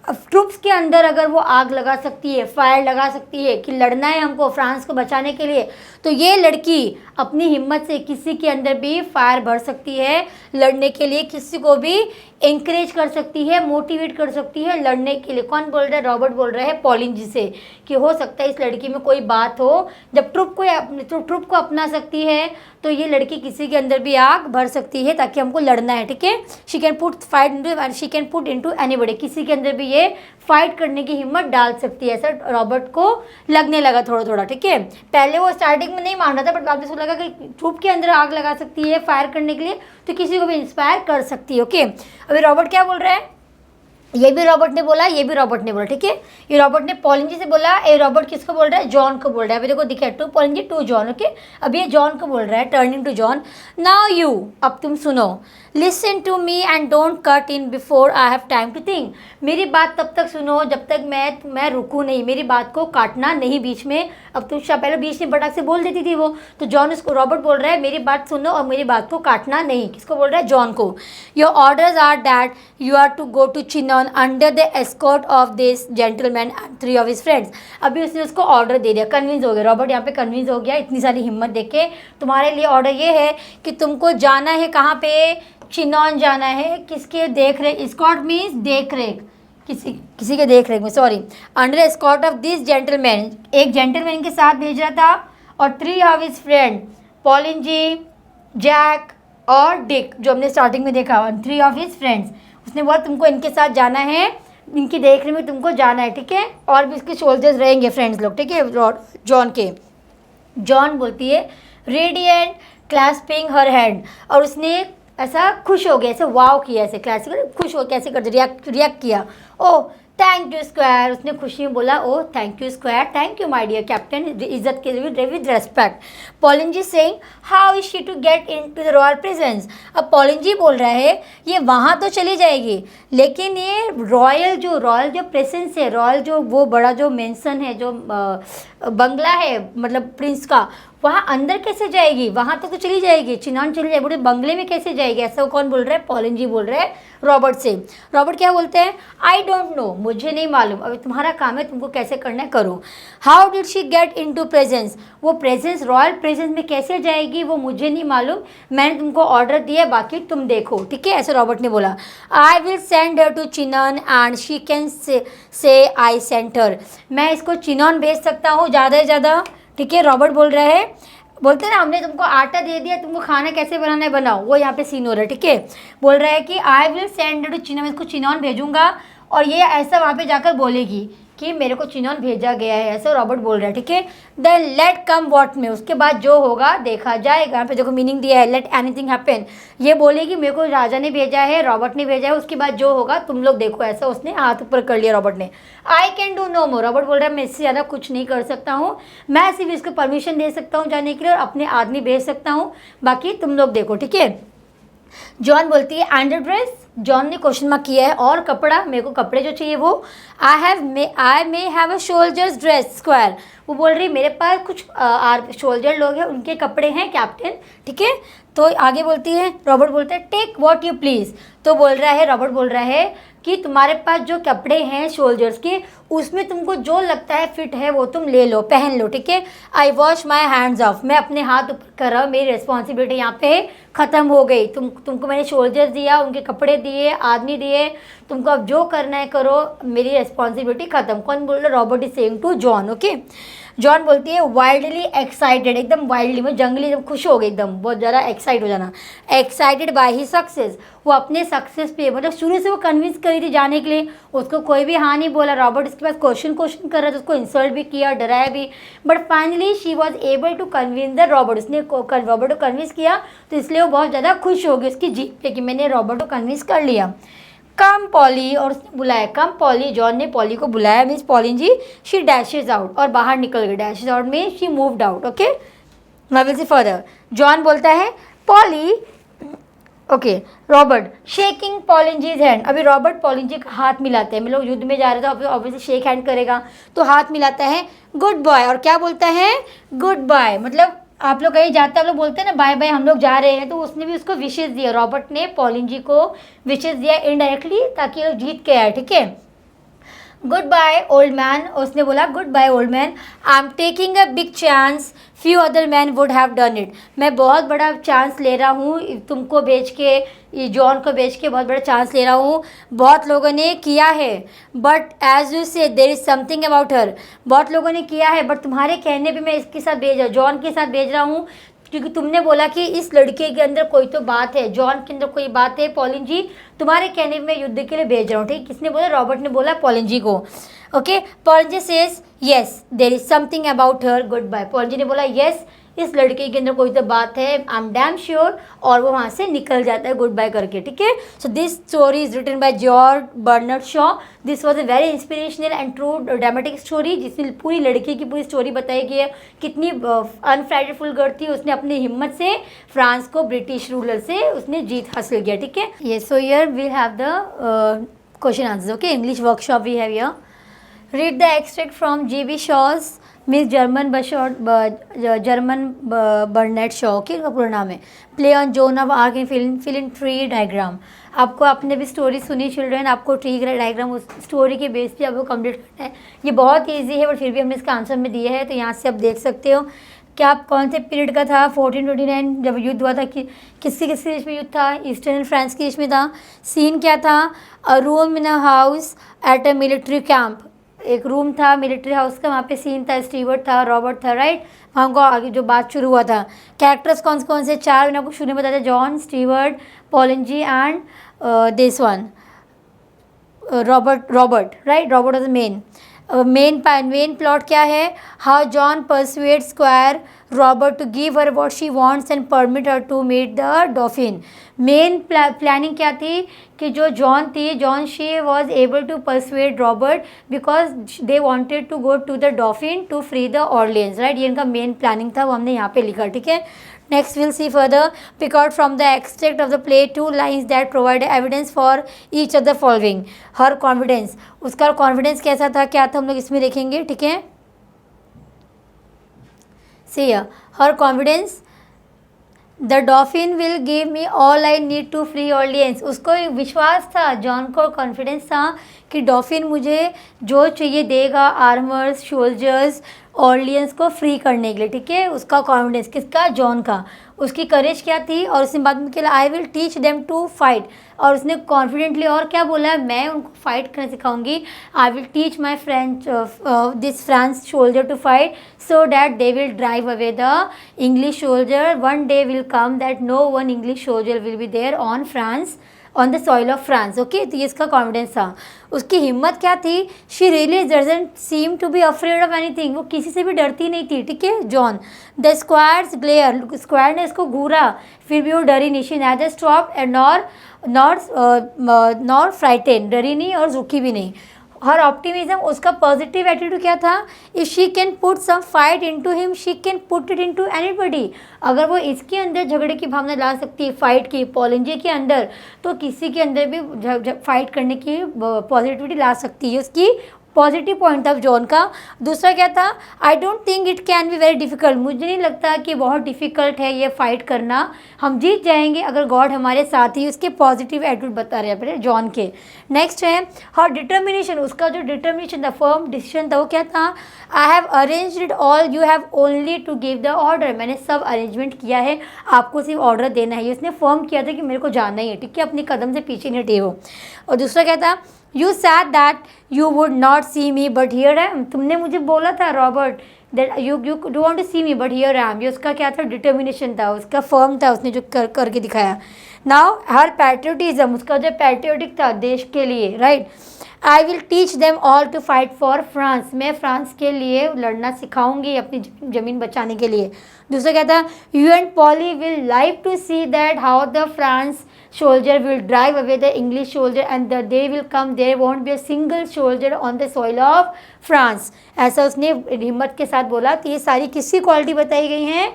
अब ट्रुप्स के अंदर अगर वो आग लगा सकती है, फायर लगा सकती है कि लड़ना है हमको फ्रांस को बचाने के लिए, तो ये लड़की अपनी हिम्मत से किसी के अंदर भी फायर भर सकती है लड़ने के लिए, किसी को भी इंकरेज कर सकती है, मोटिवेट कर सकती है लड़ने के लिए। कौन बोल रहा है? रॉबर्ट बोल रहा है पॉलिन जी से कि हो सकता है इस लड़की में कोई बात हो, जब ट्रुप को अपना सकती है तो ये लड़की किसी के अंदर भी आग भर सकती है ताकि हमको लड़ना है, ठीक है। She can put into anybody, किसी के अंदर भी ये फाइट करने की हिम्मत डाल सकती है, ऐसा रॉबर्ट को लगने लगा थोड़ा थोड़ा, ठीक है। पहले वो स्टार्टिंग में नहीं मान रहा था, बट बाद में उसको लगा कि ट्रुप के अंदर आग लगा सकती है फायर करने के लिए, तो किसी को भी इंस्पायर कर सकती है, ओके। अभी रॉबर्ट क्या बोल रहा है? ये भी रॉबर्ट ने बोला, ये भी रॉबर्ट ने बोला, ठीक है। ये रॉबर्ट ने पॉलिन जी से बोला, ये रॉबर्ट किसको बोल रहा है? जॉन को बोल रहा है। अभी देखो दिखा, to Pauline ji to John, okay. अभी ये जॉन को बोल रहा है, turning to John, now you, अब तुम सुनो, listen to me and don't cut in before I have time to think. मेरी बात तब तक सुनो जब तक मैं रुकूँ नहीं, मेरी बात को काटना नहीं बीच में। अब तुम पहले बीच में बटक से बोल देती थी वो, तो जॉन उसको, रॉबर्ट बोल रहा है मेरी बात सुनो और मेरी बात को काटना नहीं। किसको बोल रहा है? जॉन को। Your orders are that you are to go to Chinon under the escort of this gentleman and 3 of his friends. अभी उसने उसको ऑर्डर दे दिया, कन्विंस हो गया रॉबर्ट, यहाँ पे कन्विंस हो गया इतनी सारी हिम्मत देख के। तुम्हारे लिए ऑर्डर ये है कि तुमको जाना है कहाँ पे? चिनॉन जाना है। किसके देख रेख? एस्कॉर्ट मीन्स देख रेख, किसी के देख रेख में, sorry. Under escort of this gentleman, एक जेंटलमैन के साथ भेज रहा था, और 3 of his friend, Pauline ji, Jack और डिक, जो हमने स्टार्टिंग में देखा, 3 ऑफ हिज फ्रेंड्स। उसने बोला तुमको इनके साथ जाना है, इनकी देखने में तुमको जाना है, ठीक है। और भी इसके सोल्जर्स रहेंगे, फ्रेंड्स लोग, ठीक है, जॉन के। जॉन बोलती है रेडिएंट क्लैस्पिंग हर हैंड, और उसने ऐसा खुश हो गया, ऐसे वाव किया, ऐसे क्लासिकल खुश हो, कैसे कर रिएक्ट किया। ओ थैंक यू स्क्वायर, उसने खुशी में बोला oh thank you squire, thank you my dear captain, इज्जत के with respect. Pauline ji saying how is she to get in to the royal presence. अब पॉलिन जी बोल रहा है ये वहाँ तो चली जाएगी, लेकिन ये रॉयल जो प्रेजेंस है, रॉयल जो वो बड़ा जो मेंशन है, जो बंगला है मतलब प्रिंस का, वहाँ अंदर कैसे जाएगी? वहाँ तो चली जाएगी, चिनॉन चली जाएगी, बोले बंगले में कैसे जाएगी? ऐसा कौन बोल रहा है? पॉलिन जी बोल रहे हैं रॉबर्ट से। रॉबर्ट क्या बोलते हैं? आई डोंट नो, मुझे नहीं मालूम, अभी तुम्हारा काम है, तुमको कैसे करना है करो। How did she get in to presence, वो प्रेजेंस, रॉयल प्रेजेंस में कैसे जाएगी वो मुझे नहीं मालूम, मैंने तुमको ऑर्डर दिया, बाकी तुम देखो, ठीक है, ऐसे रॉबर्ट ने बोला। I will send her to Chinon and she can say I sent her, मैं इसको चिनॉन भेज सकता हूँ ज़्यादा से ज़्यादा, ठीक है। रॉबर्ट बोल रहा है, बोलते हैं ना हमने तुमको आटा दे दिया, तुमको खाना कैसे बनाना है बनाओ, वो यहाँ पे सीन हो रहा है, ठीक है। बोल रहा है कि I will send to Chinon, मैं इसको चिनॉन भेजूंगा और ये ऐसा वहाँ पे जाकर बोलेगी कि मेरे को चिनॉन भेजा गया है, ऐसा रॉबर्ट बोल रहा है, ठीक है। देन लेट कम वॉट में, उसके बाद जो होगा देखा जाएगा। यहाँ पे देखो मीनिंग दिया है, लेट एनीथिंग हैपन, ये बोलेगी मेरे को राजा ने भेजा है, रॉबर्ट ने भेजा है, उसके बाद जो होगा तुम लोग देखो, ऐसा उसने हाथ ऊपर कर लिया रॉबर्ट ने। I can do no more, Robert बोल रहा है मैं इससे ज़्यादा कुछ नहीं कर सकता हूँ, मैं सिर्फ इसको परमिशन दे सकता हूँ जाने के लिए और अपने आदमी भेज सकता हूँ, बाकी तुम लोग देखो, ठीक है। जॉन बोलती है अंडर ड्रेस, जॉन ने क्वेश्चन मार्क किया है, और कपड़ा, मेरे को कपड़े जो चाहिए वो। I may have a soldier's dress squire, वो बोल रही मेरे पास कुछ सोल्जर लोग हैं उनके कपड़े हैं कैप्टन, ठीक है। तो आगे बोलती है, रॉबर्ट बोलता है टेक व्हाट यू प्लीज़, तो बोल रहा है, रॉबर्ट बोल रहा है कि तुम्हारे पास जो कपड़े हैं सोल्जर्स के, उसमें तुमको जो लगता है फिट है वो तुम ले लो, पहन लो, ठीक है। आई वॉश माई हैंड्स ऑफ, मैं अपने हाथ ऊपर कर रहा हूँ, मेरी रिस्पॉन्सिबिलिटी यहाँ पे ख़त्म हो गई, तुमको मैंने सोल्जर्स दिया, उनके कपड़े दिए, आदमी दिए, तुमको अब जो करना है करो, मेरी रिस्पॉन्सिबिलिटी ख़त्म। कौन बोल रहा? Robert is saying to John, okay. John बोलती है वाइल्डली एक्साइटेड, एकदम वाइल्डली में जंगली, एकदम खुश हो गई, एकदम बहुत ज़्यादा एक्साइट हो जाना, एक्साइटेड बाय ही सक्सेस, वो अपने सक्सेस पे, मतलब शुरू से वो कन्विंस करी थी जाने के लिए, उसको कोई भी हाँ नहीं बोला। रॉबर्ट इसके पास क्वेश्चन कर रहा था, उसको इंसल्ट भी किया, डराया भी, but finally she was able to convince the Robert, उसने रॉबर्ट को कन्विंस किया, तो इसलिए वो बहुत ज़्यादा खुश हो गई उसकी जीत पे कि मैंने रॉबर्ट को कन्विंस कर लिया। कम पॉली, और उसने बुलाया, कम पॉली, जॉन ने पॉली को बुलाया, means pollen ji, she dashes out, और बाहर निकल गई, डैशेज आउट में she moved out, okay. Now will see further, Joan बोलता है Polly, okay, Robert shaking Poulengy hand, अभी रॉबर्ट पॉलिन जी का हाथ मिलाते हैं, हम लोग युद्ध में जा रहे थे, ऑब्वियसली शेक हैंड करेगा, तो हाथ मिलाता है, गुड बाय, और क्या बोलता है? गुड बाय, मतलब आप लोग कहीं जाते हैं, आप लोग बोलते हैं ना बाय बाय हम लोग जा रहे हैं, तो उसने भी उसको विशेष दिया, रॉबर्ट ने पॉलिन जी को विशेष दिया इनडायरेक्टली, ताकि लोग जीत के आए, ठीक है। गुड बाय ओल्ड मैन, उसने बोला good by old man, I am taking a big chance, few other man would have done it, मैं बहुत बड़ा चांस ले रहा हूँ तुमको बेच के, ये जॉन को बेच के बहुत बड़ा चांस ले रहा हूँ, बहुत लोगों ने किया है, बट एज यू से देर इज़ समथिंग अबाउट हर, बहुत लोगों ने किया है बट तुम्हारे कहने पे मैं इसके साथ जॉन के साथ भेज रहा हूँ, क्योंकि तुमने बोला कि इस लड़के के अंदर कोई तो बात है, जॉन के अंदर कोई बात है, पॉलिन जी तुम्हारे कहने पे मैं युद्ध के लिए भेज रहा हूँ, ठीक। किसने बोला? रॉबर्ट ने बोला पॉलिन जी को। Okay, pollen ji says yes there is something about her, goodbye. Poulengy ने बोला यस इस लड़के के अंदर कोई तो बात है, आई एम डैम श्योर, और वो वहाँ से निकल जाता है गुड बाय करके, ठीक है। So this story is written by George Bernard Shaw, this was a very inspirational and true dramatic story, जिसमें पूरी लड़की की पूरी स्टोरी बताई गई है, कितनी अनफ्राइडेडफुल गर्ल थी, उसने अपनी हिम्मत से फ्रांस को ब्रिटिश रूलर से उसने जीत हासिल किया, ठीक है। ये so here we have the question answer, okay, English workshop we have here. Read the extract from G.B. Shaw's miss German Burnett Shaw, के इनका पूरा नाम है, play on Joan of Arc in fill in tree diagram. आपको आपने भी story सुनी children, आपको ट्री डायग्राम उस स्टोरी के बेस पे आपको कंप्लीट करना है। ये बहुत ईजी है बट फिर भी हमने इसका आंसर में दिया है, तो यहाँ से आप देख सकते हो कि आप कौन से पीरियड का था। 1429 जब युद्ध हुआ था, कि किसके देश में युद्ध था? ईस्टर्न फ्रांस के देश में था। सीन क्या था? अ room in a house at a military camp, एक रूम था मिलिट्री हाउस का, वहाँ पे सीन था, स्टीवर्ट था, रॉबर्ट था, राइट। वहाँ को आगे जो बात शुरू हुआ था, कैरेक्टर्स कौन से 4 मैंने आपको शुरू में बताया, John, Stewart, Pauline ji and this one Robert, right. Robert was the main plot क्या है? How John persuade squire Robert to give her what she wants and permit her to meet the Dauphin. Main planning क्या थी कि जो John she was able to persuade Robert because they wanted to go to the Dauphin to free the Orleans, right. ये इनका main planning था, वो हमने यहाँ पे लिखा, ठीक है। Next will see further, pick out from the extract of the play 2 lines that provide evidence for each of the following. Her confidence, उसका कॉन्फिडेंस कैसा था, क्या था, हम लोग इसमें देखेंगे, ठीक है। See her confidence, the Dauphin will give me all I need to free audience. उसको विश्वास था, जॉन को कॉन्फिडेंस था कि डॉफिन मुझे जो चाहिए देगा, आर्मर्स, सोल्जर्स, ऑडियंस को फ्री करने के लिए, ठीक है। उसका कॉन्फिडेंस किसका? जॉन का। उसकी करेज क्या थी? और उसने बाद में क्या, I will teach them to fight, और उसने कॉन्फिडेंटली और क्या बोला है, मैं उनको फाइट करना सिखाऊंगी। I will teach my this France soldier to fight so that they will drive away the English soldier. One day will come that no one English soldier will be there on the soil of France, okay. तो ये इसका confidence था। उसकी हिम्मत क्या थी? She really doesn't seem to be afraid of anything, वो किसी से भी डरती नहीं थी, ठीक है। Joan, the squares glare, squire ने इसको घूरा, फिर भी वो डरी नहीं, she neither stop and nor frighten, डरी नहीं और रुकी भी नहीं। हर ऑप्टिमिज्म, उसका पॉजिटिव एटीट्यूड क्या था? If she can put some fight into him she can put it into anybody. अगर वो इसके अंदर झगड़े की भावना ला सकती है, फाइट की, पॉलिंजे के अंदर, तो किसी के अंदर भी फाइट करने की पॉजिटिविटी ला सकती है। उसकी पॉजिटिव पॉइंट ऑफ जॉन का। दूसरा क्या था? I don't think it can be very difficult, मुझे नहीं लगता कि बहुत डिफ़िकल्ट है ये फाइट करना, हम जीत जाएंगे अगर गॉड हमारे साथ ही। उसके पॉजिटिव एटीट्यूड बता रहे हैं जॉन के। नेक्स्ट है हर डिटर्मिनेशन, उसका जो डिटर्मिनेशन था, फर्म डिसीजन था, वो क्या था? I have arranged it all, you have only to give the order, मैंने सब अरेंजमेंट किया है, आपको सिर्फ ऑर्डर देना है। उसने फर्म किया था कि मेरे को जाना ही है, ठीक है, अपनी कदम से पीछे नहीं हटे हो। और दूसरा क्या था? You said that you would not see me, but here I am. तुमने मुझे बोला था Robert that you don't want to see me, but here I am. ये उसका क्या था? डिटर्मिनेशन था, उसका फर्म था, उसने जो करके दिखाया। Now her patriotism, उसका जो पैट्रियोटिक था देश के लिए, right. I will teach them all to fight for France, मैं फ्रांस के लिए लड़ना सिखाऊंगी, अपनी ज़मीन बचाने के लिए। दूसरा क्या था? You and Polly will live to see that how the France soldier will drive away the English soldier and the day will come there won't be a single soldier on the soil of France। ऐसा उसने हिम्मत के साथ बोला। तो ये सारी किसकी क्वालिटी बताई गई हैं?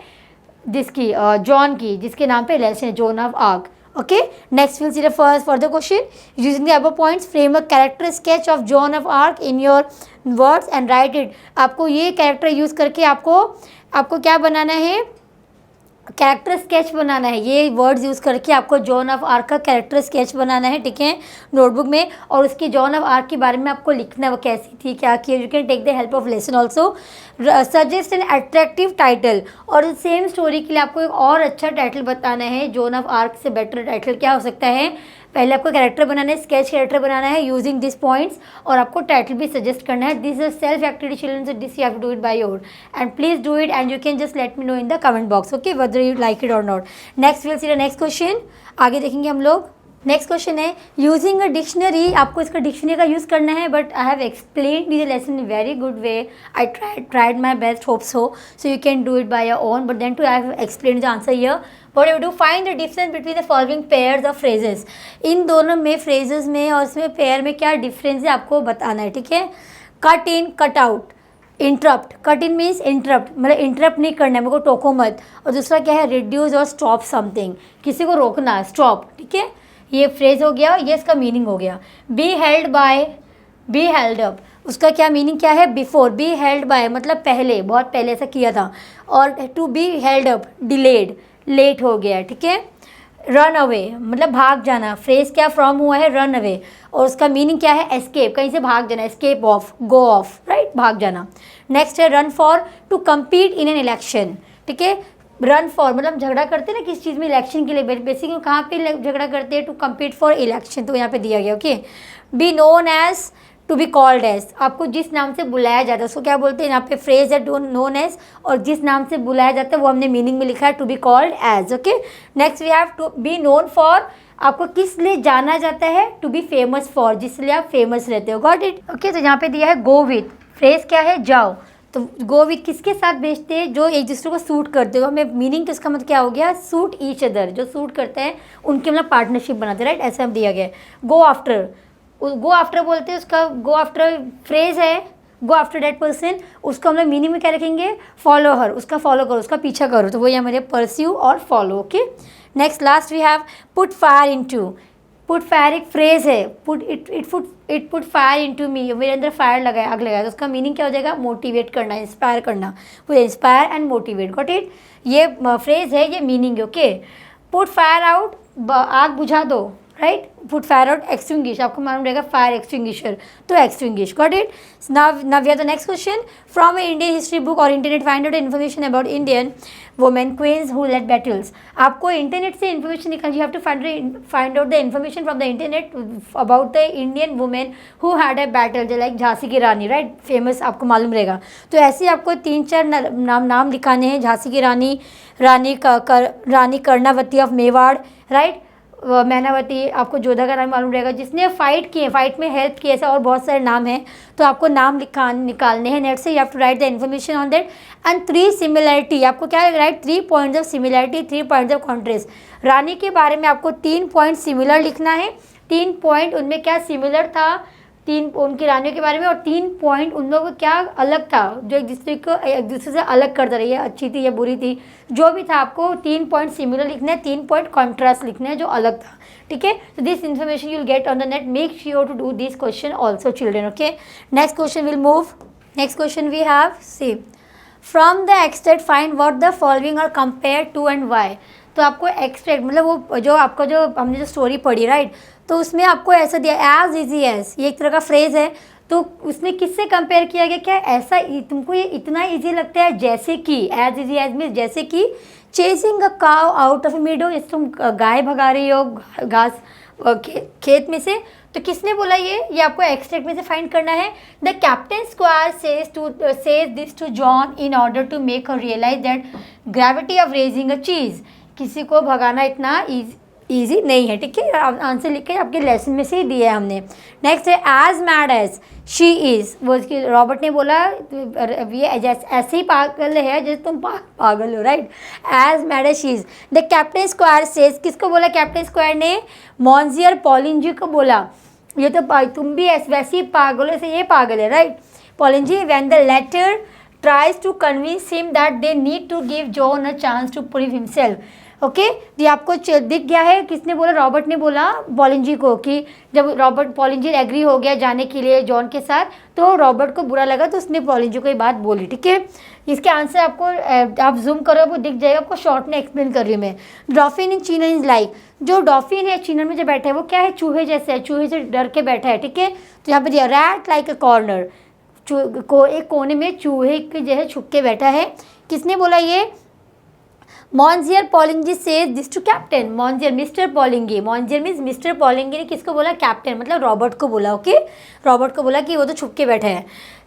जिसकी जॉन की, जिसके नाम पे लेसन है, John of arc, okay. Next will see the first for the question, using the above points frame a character sketch of John of Arc in your words and right it. आपको ये character use करके आपको क्या बनाना है? Character sketch बनाना है, ये words use करके आपको जॉन ऑफ आर्क का कैरेक्टर स्केच बनाना है, ठीक है, नोटबुक में। और उसकी जॉन ऑफ आर्क के बारे में आपको लिखना है, वो कैसी थी, क्या किया। You can take the help of lesson also. Suggest an attractive title, और सेम स्टोरी के लिए आपको एक और अच्छा टाइटल बताना है। जॉन ऑफ आर्क से बेटर टाइटल क्या हो सकता है? पहले आपको कैरेक्टर बनाना है, स्केच कैरेक्टर बनाना है यूजिंग दिस पॉइंट्स, और आपको टाइटल भी सजेस्ट करना है। This is self activity children, so this you have to do it by your, and please do it and you can just let me know in the comment box, okay, whether you like it or not. Next will see the next question, आगे देखेंगे हम लोग। Next question है using a dictionary, आपको इसका dictionary का use करना है, but I have explain the lesson in very good way, I tried my best, hope so you can do it by your own, but then to I have explain the answer here. What you do, find the difference between the following pairs of phrases, इन दोनों में phrases में और इसमें pair में क्या difference है आपको बताना है, ठीक है। Cut in, cut out, interrupt, cut in means interrupt, मतलब इंटरप्ट नहीं करना है, मेरे को टोको मत। और दूसरा क्या है, रिड्यूस और स्टॉप समथिंग, किसी को रोकना, स्टॉप, ठीक है। ये फ्रेज हो गया, ये इसका मीनिंग हो गया। Be held by, B held up, उसका क्या मीनिंग क्या है? बिफोर, बी हेल्ड बाय मतलब पहले, बहुत पहले ऐसा किया था। और to be held up, delayed, late हो गया, ठीक है। रन अवे मतलब भाग जाना, फ्रेज क्या फ्रॉम हुआ है, रन अवे, और उसका मीनिंग क्या है? एस्केप, कहीं से भाग जाना, escape off, go off, right, भाग जाना। नेक्स्ट है run for, to compete in an election, ठीक है। रन फॉर मतलब झगड़ा करते हैं ना किस चीज़ में, इलेक्शन के लिए, बेसिकली कहाँ पे झगड़ा करते हैं? टू कम्पीट फॉर इलेक्शन, तो यहाँ पे दिया गया, okay. Be known as, to be called as, आपको जिस नाम से बुलाया जाता है उसको क्या बोलते हैं? यहाँ पे फ्रेज है डोंट नोन एज, और जिस नाम से बुलाया जाता है वो हमने मीनिंग में लिखा है to be called as, okay. Next we have to be known for, आपको किस लिए जाना जाता है? टू बी फेमस फॉर, जिसलिए आप फेमस रहते हो, गॉट इट, ओके। तो यहाँ पे दिया है गो विथ, फ्रेज क्या है? जाओ। तो गो विथ किसके साथ भेजते हैं? जो एक दूसरे को सूट करते हो, हमें मीनिंग तो इसका मतलब क्या हो गया? सूट ईच अदर, जो सूट करते हैं उनके मतलब पार्टनरशिप बनाते हैं, राइट, ऐसा दिया गया है। गो आफ्टर, गो आफ्टर बोलते हैं, उसका गो आफ्टर फ्रेज है, गो आफ्टर दैट पर्सन, उसको हम लोग मीनिंग में क्या रखेंगे? फॉलो हर, उसका फॉलो करो, उसका पीछा करो, तो वही हमारे परस्यू और follow, okay. Next last we have put fire into, put fire एक फ्रेज है, it put fire into me, मेरे अंदर फायर लगाया, आग लगाया, तो उसका मीनिंग क्या हो जाएगा? मोटिवेट करना, इंस्पायर करना, वो inspire and motivate, got it, ये फ्रेज है, ये मीनिंग है, ओके। पुट फायर आउट, आग बुझा दो, right, put fire out, extinguish, आपको मालूम रहेगा फायर एक्सटिंग्विशर, तो extinguish, got it. Now we have the next question, from a Indian history book or internet find out information about Indian women queens who led battles, आपको internet से information निकालिए, you have to find out the information from the internet about the Indian women who had a battle, जो like Jhansi की रानी, right, famous, आपको मालूम रहेगा। तो ऐसे आपको 3-4 नाम लिखाने हैं, झांसी की रानी, रानी कर्णावती ऑफ मेवाड़, राइट, मैनावती, आपको जोधा का नाम मालूम रहेगा, जिसने फाइट किए, फाइट में हेल्प किए, ऐसे और बहुत सारे नाम हैं, तो आपको नाम निकालने हैं नेट से। You have to write the information on that and 3 similarity, आपको क्या write? 3 points of similarity, 3 points of contrast. रानी के बारे में आपको 3 पॉइंट सिमिलर लिखना है, 3 पॉइंट उनमें क्या सिमिलर था, 3 उनकी रानियों के बारे में, और 3 पॉइंट उन लोगों को क्या अलग था, जो एक दूसरे से अलग करता रही है, अच्छी थी या बुरी थी, जो भी था, आपको 3 पॉइंट सिमिलर लिखना है, 3 पॉइंट कॉन्ट्रास्ट लिखना है, जो अलग था, ठीक है। तो this information you will get on the net, make sure to do this question also children, okay. Next question will move, next question we have, see from the extract find what the following are compare to and Y. तो आपको extract मतलब वो जो आपका जो हमने जो story पढ़ी, राइट, तो उसमें आपको ऐसा दिया एज इजी एज, ये एक तरह का फ्रेज है, तो उसमें किससे कंपेयर किया गया? क्या ऐसा तुमको ये इतना इजी लगता है जैसे कि, एज इजी एज में जैसे कि, चेसिंग अ काव आउट ऑफ अ मीडो, जैसे तुम गाय भगा रही हो घास खेत में से, तो किसने बोला ये आपको एक्सट्रैक्ट में से फाइंड करना है। The captain squire says this to Joan in order to make her realise that gravity of raising a siege, किसी को भगाना इतना ईजी नहीं है, ठीक है, आंसर लिख के आपके लेसन में से ही दिया है हमने। नेक्स्ट है as mad as she is, वो उसकी रॉबर्ट ने बोला ये ऐसे ही पागल है जैसे तुम पागल हो, right, as mad as she is. The captain squire says, किसको बोला कैप्टन स्क्वायर ने? मॉन्जियर पॉलिंजी को बोला, ये तो तुम भी वैसे ही पागल हो, ऐसे ये पागल है, right, Poulengy. When the latter tries to convince him that they need to give John a chance to prove himself, okay, ये आपको दिख गया है। किसने बोला? रॉबर्ट ने बोला पॉलिंजी को कि जब रॉबर्ट पॉलिंजी एग्री हो गया जाने के लिए जॉन के साथ, तो रॉबर्ट को बुरा लगा, तो उसने पॉलिंजी को ये बात बोली। ठीक है, इसके आंसर आपको आप जूम करो वो दिख जाएगा, आपको शॉर्ट में एक्सप्लेन कर रही हूँ मैं। डॉल्फिन इन चीना इज लाइक, जो डॉल्फिन है चीना में जो बैठा है वो क्या है? चूहे जैसे है, चूहे से डर के बैठा है। ठीक है, तो यहाँ पे दिया रैट लाइक अ कॉर्नर, एक कोने में चूहे के जो है छुप के बैठा है। किसने बोला ये? Monsieur Poulengy says this to captain. Monsieur mister Poulengy, monsieur means mister Poulengy ने किसको बोला? कैप्टन, मतलब रॉबर्ट को बोला। ओके, रॉबर्ट को बोला कि वो तो छुप के बैठा है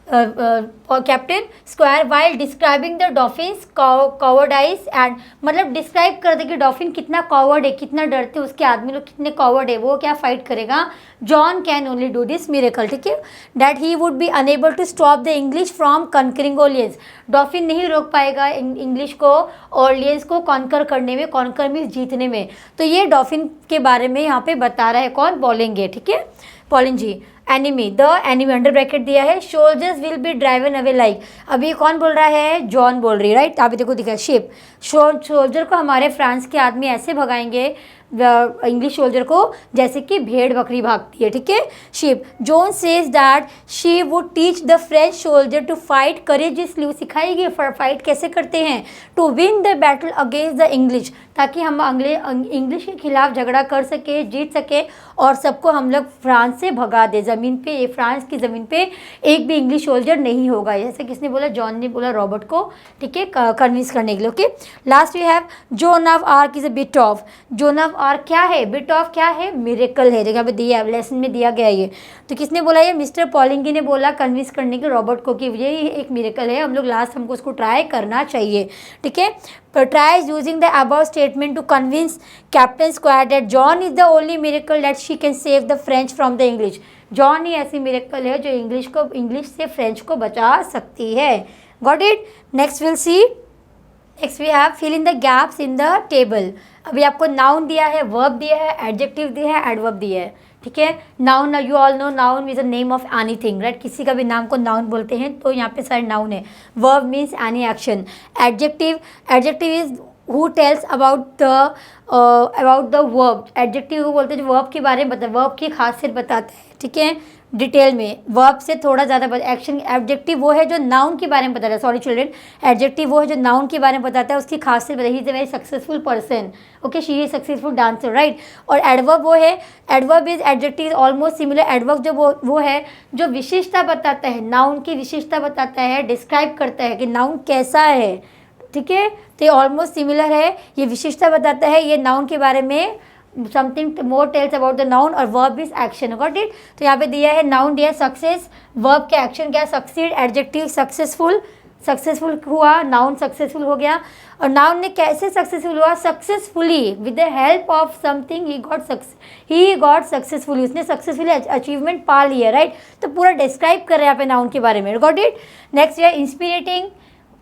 captain squire while describing the Dauphin's cowardice and, मतलब डिस्क्राइब कर दे कि डॉल्फिन कितना कॉवर्ड है, कितना डरते उसके आदमी लोग कितने कॉवर्ड है, वो क्या फाइट करेगा। John can only do this miracle, ठीक है, that he would be unable to stop the English from conquering Orleans. Dolphin नहीं रोक पाएगा इंग्लिश को ऑलियंस को कॉन्कर करने में, कॉन्कर मीन्स जीतने में। तो ये डॉल्फिन के बारे में यहाँ पे बता रहा है कौन? बोलेंगे, ठीक है, Poulengy. Enemy, the enemy under bracket दिया है, soldiers will be driven away like, अभी कौन बोल रहा है? जॉन बोल रही है, राइट। अभी देखो दिखा शिप, सोल्जर को हमारे फ्रांस के आदमी ऐसे भगाएंगे इंग्लिश सोल्जर को जैसे कि भेड़ बकरी भागती है, ठीक है। Ship, John says that she would teach the French soldier to fight courageously, वो सिखाएगी फाइट कैसे करते हैं, to win the battle against the English, ताकि हम इंग्लिश के खिलाफ झगड़ा कर सके, जीत सके और सबको हम लोग फ्रांस से भगा दे। ज़मीन पे, फ्रांस की ज़मीन पे एक भी इंग्लिश सोल्जर नहीं होगा, जैसे किसने बोला? जॉन ने बोला रॉबर्ट को, ठीक है, कन्विंस करने के लिए। Okay, last we have Joan of Arc is a bit of, Joan of Arc क्या है? बिट ऑफ क्या है? मिरेकल है, जगह पे दिया लेसन में दिया गया ये। तो किसने बोला? ये मिस्टर पॉलिंगी ने बोला कन्विंस करने के रॉबर्ट को कि ये एक मिरेकल है, हम लोग लास्ट हमको उसको ट्राई करना चाहिए, ठीक है। Tries using the above statement to convince Captain Square that John is the only miracle that she can save the French from the English. John he ऐसी मिरेकल है जो इंग्लिश से फ्रेंच को बचा सकती है। Got it? Next we'll see. Next we have fill in the gaps in the table. अभी आपको नाउन दिया है, वर्ब दिया है, एडजेक्टिव दिया है, एडवर्ब दिया है, ठीक है। Noun, you all know noun is a name of anything, right. किसी का भी नाम को नाउन बोलते हैं, तो यहाँ पे सारे नाउन है। Verb means any action. Adjective, adjective is who tells about the verb. Adjective को बोलते हैं जो वर्ब के बारे में बताता है, वर्ब की खासियत बताता है, ठीक है, डिटेल में। वर्ब से थोड़ा ज़्यादा एक्शन। एडजेक्टिव वो है जो नाउन के बारे में बताता है, सॉरी चिल्ड्रेन, एडजेक्टिव वो है जो नाउन के बारे में बताता है, उसकी खासियत बताता है, he is a very successful person, okay, she is successful dancer, right. और एडवर्ब वो है, adverb is adjective almost similar. Adverb जो वो है जो विशेषता बताता है, नाउन की विशेषता बताता है, डिस्क्राइब करता है कि नाउन कैसा है, ठीक है। तो ये ऑलमोस्ट सिमिलर है, ये विशेषता बताता है, ये नाउन के बारे में something more tells about the noun. और verb is action, got it. तो यहाँ पे दिया है नाउन दिया है सक्सेस, वर्ब का एक्शन क्या है? सक्सीड। एडजेक्टिव सक्सेसफुल, सक्सेसफुल हुआ, नाउन सक्सेसफुल हो गया। और नाउन ने कैसे सक्सेसफुल हुआ? Successfully, with the help of something he got successfully, उसने सक्सेसफुली अचीवमेंट पा लिया, राइट। तो पूरा डिस्क्राइब कर रहे हैं यहाँ पे नाउन के बारे में, गॉट इट। नेक्स्ट है इंस्पिरेटिंग,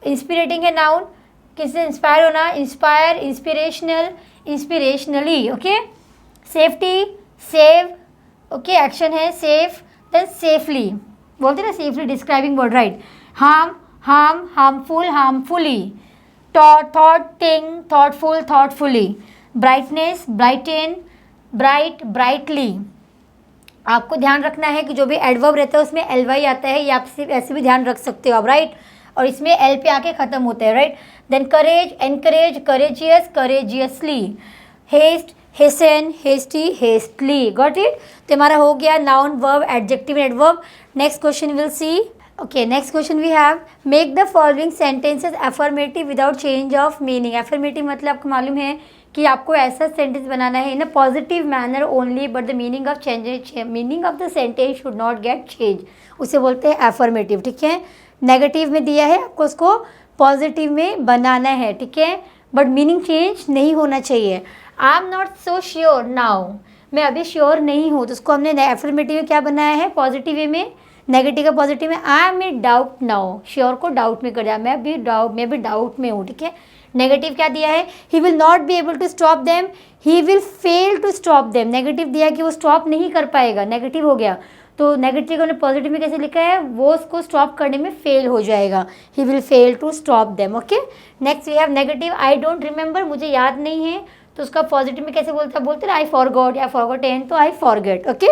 इंस्पिरेटिंग है नाउन, किससे इंस्पायर होना? Inspire, inspirational, inspirationally, okay. Safety, save, okay, action है सेफ। देन सेफली, बोलते हैं ना safely describing word, right. Harm, harmful, harmfully. Thought, thing, thoughtful, thoughtfully. Brightness, brighten, bright, brightly. आपको ध्यान रखना है कि जो भी एडवर्ब रहता है उसमें एलवाई आता है, या आप सिर्फ ऐसे भी ध्यान रख सकते हो आप, राइट। और इसमें एल पे आके ख़त्म होता है, right. Then courage, encourage, courageous, courageously. Haste, hasten, hasty, hastily, got it. तो हमारा हो गया noun, verb, adjective, adverb. Next question will see. Okay, next question we have make the following sentences affirmative without change of meaning. Affirmative मतलब आपको मालूम है कि आपको ऐसा सेंटेंस बनाना है in a positive manner only, but the meaning of the sentence should not get change, उसे बोलते हैं एफर्मेटिव, ठीक है। नेगेटिव में दिया है, आपको उसको पॉजिटिव में बनाना है, ठीक है, बट मीनिंग चेंज नहीं होना चाहिए। आई am not so sure now, मैं अभी श्योर नहीं हूँ, तो उसको हमने एफर्मेटिव में क्या बनाया है? पॉजिटिव वे में। नेगेटिव का पॉजिटिव में I am in doubt now, sure को डाउट में कर दिया, मैं भी डाउट में हूँ, ठीक है। नेगेटिव क्या दिया है? He will not be able to stop them, he will fail to stop them. Negative दिया कि वो स्टॉप नहीं कर पाएगा, नेगेटिव हो गया। तो नेगेटिव को पॉजिटिव में कैसे लिखा है, वो उसको स्टॉप करने में फेल हो जाएगा, he will fail to stop them. Okay, next we have negative, I don't remember, मुझे याद नहीं है, तो उसका पॉजिटिव में कैसे बोलते हैं आई फॉरगॉट या फॉरगॉटेन, तो I forget. Okay,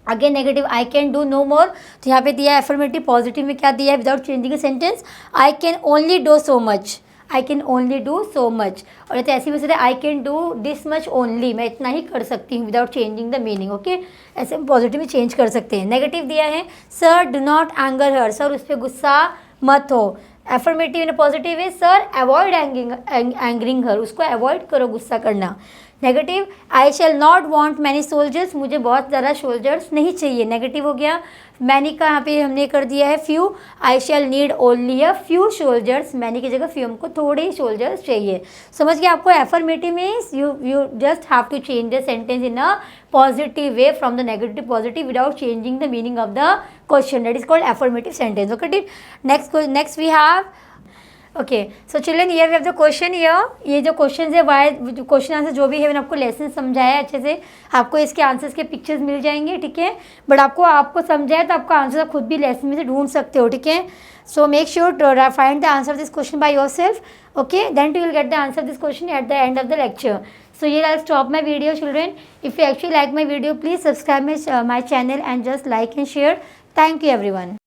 again negative, I can do no more, तो यहाँ पे दिया है एफर्मेटिव, पॉजिटिव में क्या दिया है without changing sentence, I can only do so much, I can only do so much. और तो ऐसी वजह से आई can do this much only, मैं इतना ही कर सकती हूँ without changing the meaning. Okay, ऐसे हम पॉजिटिव में चेंज कर सकते हैं। नेगेटिव दिया है sir do not anger her, sir उस पर गुस्सा मत हो। एफर्मेटिव ने पॉजिटिव है सर अवॉइड एंगरिंग हर, उसको अवॉइड करो गुस्सा करना। Negative, I shall not want many soldiers, मुझे बहुत ज़्यादा सोल्जर्स नहीं चाहिए, नेगेटिव हो गया। मैनी का यहाँ पे हमने कर दिया है few, I shall need only a few soldiers, many की जगह फ्यू, हमको थोड़े ही सोल्जर्स चाहिए। समझ गए आपको, affirmative means you just have to change the sentence in a positive way from the negative to without changing the meaning of the question, that is called affirmative sentence. Okay, next we have okay, so children here we have the question here, ये जो question है Y question answer जो भी है मैंने आपको lesson समझाया है अच्छे से, आपको इसके आंसर्स के पिक्चर्स मिल जाएंगे, ठीक है, बट आपको समझाया तो आपका आंसर आप खुद भी लेसन में से ढूंढ सकते हो, ठीक है। So make sure to find the answer this question by yourself, okay, then you will get the answer this question at the end of the lecture. So here I'll stop my video children. If you actually like my video, please subscribe my channel and just like and share. Thank you everyone.